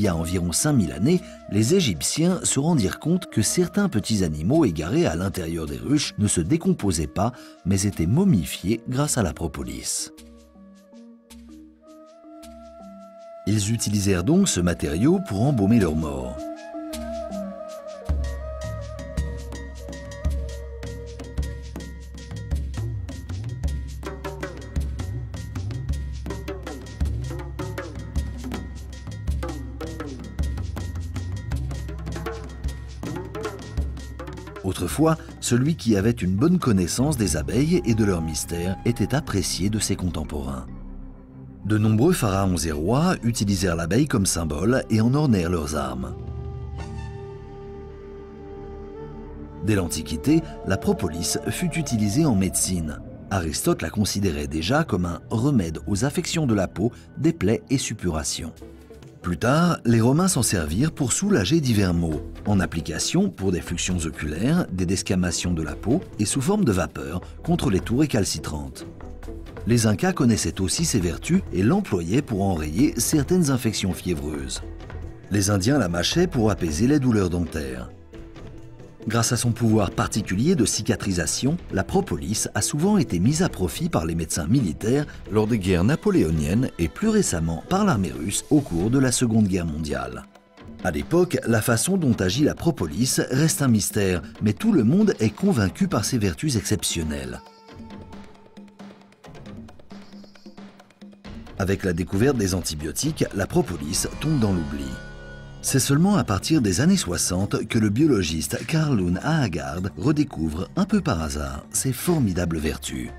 y a environ 5000 années, les Égyptiens se rendirent compte que certains petits animaux égarés à l'intérieur des ruches ne se décomposaient pas, mais étaient momifiés grâce à la propolis. Ils utilisèrent donc ce matériau pour embaumer leurs morts. Autrefois, celui qui avait une bonne connaissance des abeilles et de leurs mystères était apprécié de ses contemporains. De nombreux pharaons et rois utilisèrent l'abeille comme symbole et en ornèrent leurs armes. Dès l'Antiquité, la propolis fut utilisée en médecine. Aristote la considérait déjà comme un remède aux affections de la peau, des plaies et suppurations. Plus tard, les Romains s'en servirent pour soulager divers maux, en application pour des fluxions oculaires, des desquamations de la peau et sous forme de vapeur contre les toux récalcitrantes. Les Incas connaissaient aussi ses vertus et l'employaient pour enrayer certaines infections fiévreuses. Les Indiens la mâchaient pour apaiser les douleurs dentaires. Grâce à son pouvoir particulier de cicatrisation, la propolis a souvent été mise à profit par les médecins militaires lors des guerres napoléoniennes et plus récemment par l'armée russe au cours de la Seconde Guerre mondiale. À l'époque, la façon dont agit la propolis reste un mystère, mais tout le monde est convaincu par ses vertus exceptionnelles. Avec la découverte des antibiotiques, la propolis tombe dans l'oubli. C'est seulement à partir des années 60 que le biologiste Carl Lund Aagaard redécouvre un peu par hasard ses formidables vertus.